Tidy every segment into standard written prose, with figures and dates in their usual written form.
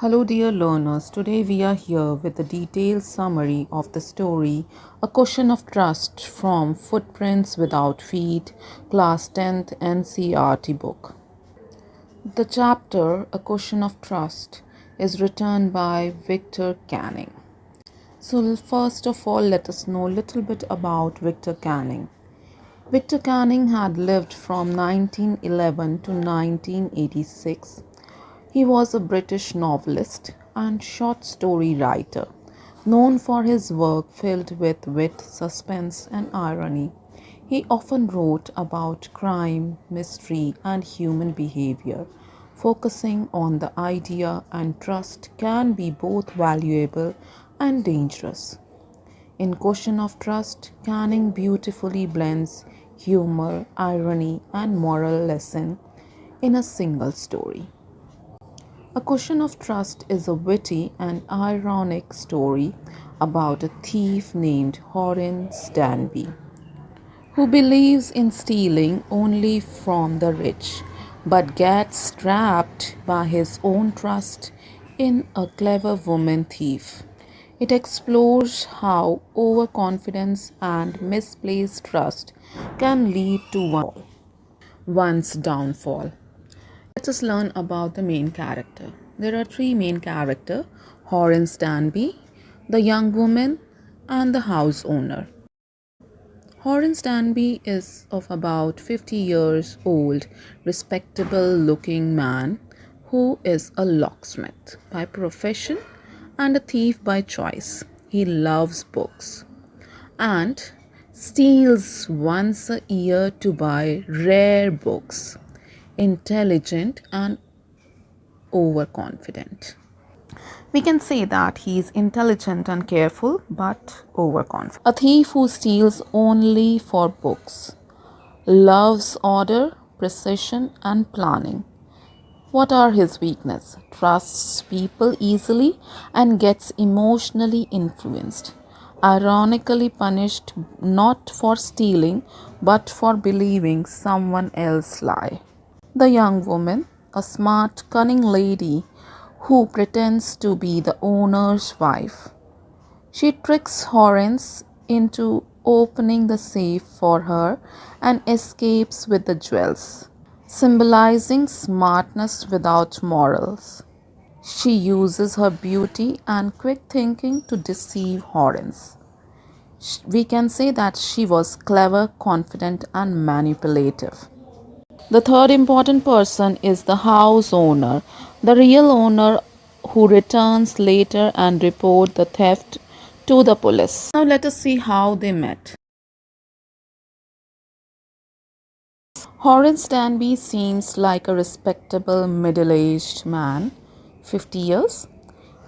Hello, dear learners. Today we are here with a detailed summary of the story A Question of Trust from Footprints Without Feet, Class 10th NCERT book. The chapter A Question of Trust is written by Victor Canning. So, first of all, let us know a little bit about Victor Canning. Victor Canning had lived from 1911 to 1986. He was a British novelist and short story writer, known for his work filled with wit, suspense, and irony. He often wrote about crime, mystery, and human behavior, focusing on the idea and trust can be both valuable and dangerous. In Question of Trust, Canning beautifully blends humor, irony, and moral lesson in a single story. A Question of Trust is a witty and ironic story about a thief named Horace Danby who believes in stealing only from the rich but gets trapped by his own trust in a clever woman thief. It explores how overconfidence and misplaced trust can lead to one's downfall. Let us learn about the main character. There are three main characters: Horace Danby, the young woman, and the house owner. Horace Danby is of about 50 years old, respectable looking man who is a locksmith by profession and a thief by choice. He loves books and steals once a year to buy rare books. Intelligent and overconfident. We can say that he is intelligent and careful but overconfident. A thief who steals only for books, loves order, precision, and planning. What are his weaknesses? Trusts people easily and gets emotionally influenced. Ironically punished not for stealing but for believing someone else's lie. The young woman, a smart, cunning lady who pretends to be the owner's wife. She tricks Horace into opening the safe for her and escapes with the jewels, symbolizing smartness without morals. She uses her beauty and quick thinking to deceive Horace. We can say that she was clever, confident, and manipulative. The third important person is the house owner, the real owner who returns later and report the theft to the police. Now let us see how they met. Horace Danby seems like a respectable middle-aged man, 50 years.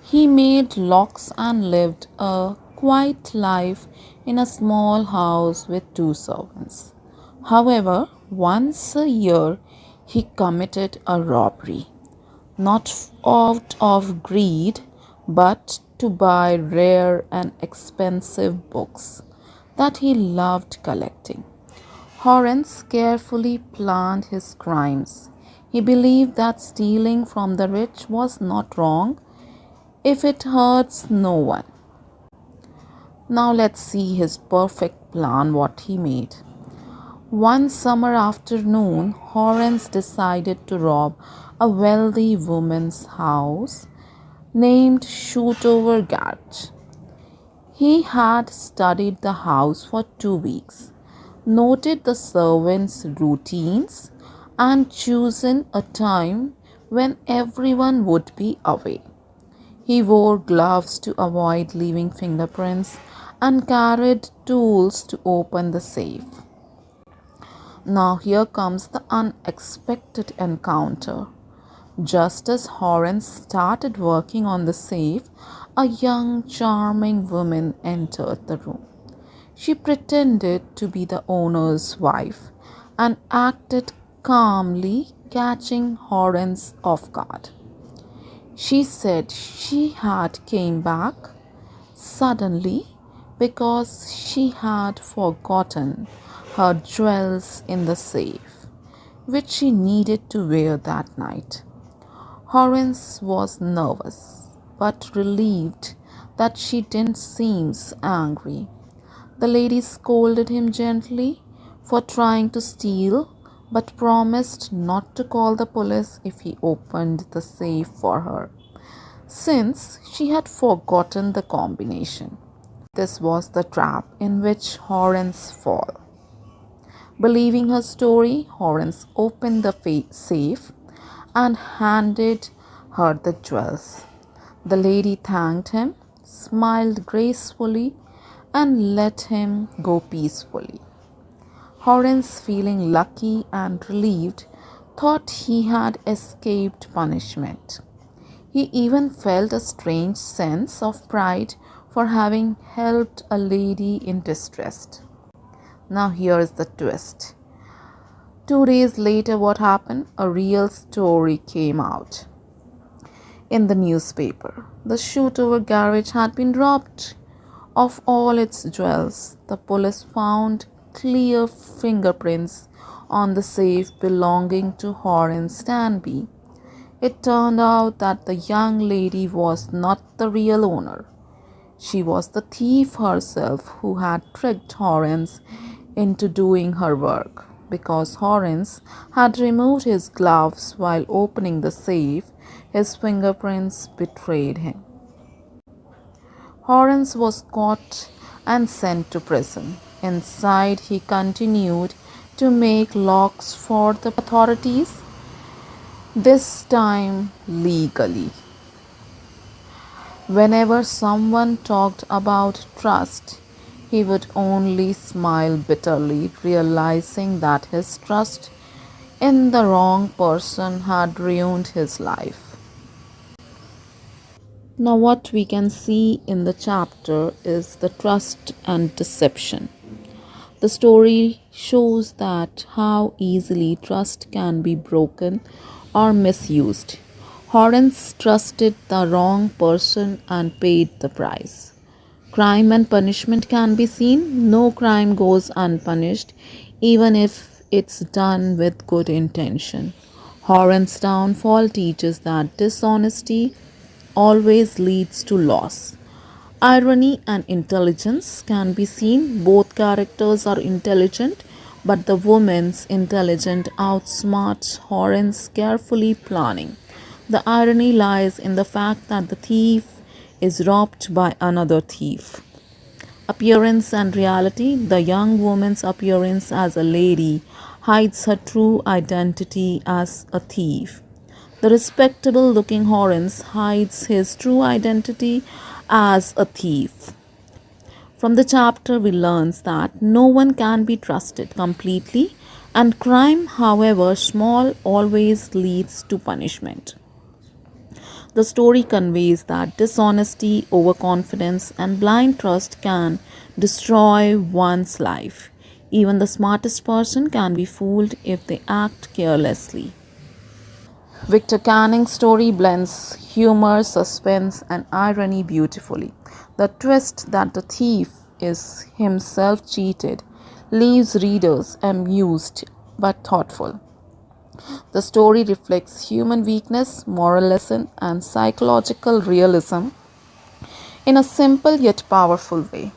He made locks and lived a quiet life in a small house with two servants. However, once a year he committed a robbery, not out of greed but to buy rare and expensive books that he loved collecting. Horace carefully planned his crimes. He believed that stealing from the rich was not wrong if it hurts no one. Now let's see his perfect plan, what he made. One summer afternoon, Horace decided to rob a wealthy woman's house named Shootover Garage. He had studied the house for 2 weeks, noted the servants' routines, and chosen a time when everyone would be away. He wore gloves to avoid leaving fingerprints and carried tools to open the safe. Now, here comes the unexpected encounter. Just as Horace started working on the safe, a young, charming woman entered the room. She pretended to be the owner's wife and acted calmly, catching Horace off guard. She said she had came back suddenly because she had forgotten her jewels in the safe, which she needed to wear that night. Horace was nervous, but relieved that she didn't seem angry. The lady scolded him gently for trying to steal, but promised not to call the police if he opened the safe for her, since she had forgotten the combination. This was the trap in which Horace fell. Believing her story, Horace opened the safe and handed her the jewels. The lady thanked him, smiled gracefully, and let him go peacefully. Horace, feeling lucky and relieved, thought he had escaped punishment. He even felt a strange sense of pride for having helped a lady in distress. Now, here is the twist. 2 days later, what happened? A real story came out in the newspaper. The shoot-over garage had been robbed of all its jewels. The police found clear fingerprints on the safe belonging to Horace Danby. It turned out that the young lady was not the real owner. She was the thief herself who had tricked Horace into doing her work. Because Horace had removed his gloves while opening the safe, his fingerprints betrayed him. Horace was caught and sent to prison. Inside, he continued to make locks for the authorities, this time legally. Whenever someone talked about trust, he would only smile bitterly, realizing that his trust in the wrong person had ruined his life. Now, what we can see in the chapter is the trust and deception. The story shows that how easily trust can be broken or misused. Horace trusted the wrong person and paid the price. Crime and punishment can be seen. No crime goes unpunished, even if it's done with good intention. Horace's downfall teaches that dishonesty always leads to loss. Irony and intelligence can be seen. Both characters are intelligent, but the woman's intelligence outsmarts Horace, carefully planning. The irony lies in the fact that the thief is robbed by another thief. Appearance and reality. The young woman's appearance as a lady hides her true identity as a thief. The respectable looking Horace hides his true identity as a thief. From the chapter, we learn that no one can be trusted completely, and crime, however small, always leads to punishment. The story conveys that dishonesty, overconfidence, and blind trust can destroy one's life. Even the smartest person can be fooled if they act carelessly. Victor Canning's story blends humor, suspense, and irony beautifully. The twist that the thief is himself cheated leaves readers amused but thoughtful. The story reflects human weakness, moral lesson, and psychological realism in a simple yet powerful way.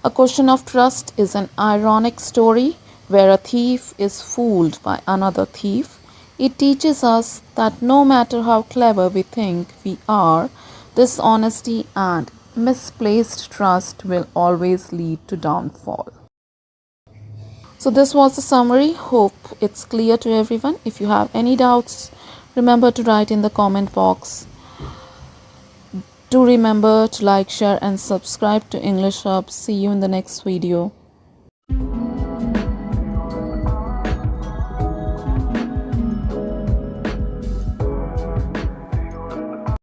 A Question of Trust is an ironic story where a thief is fooled by another thief. It teaches us that no matter how clever we think we are, dishonesty and misplaced trust will always lead to downfall. So this was the summary. Hope it's clear to everyone. If you have any doubts, remember to write in the comment box. Do remember to like, share and subscribe to English Hub. See you in the next video.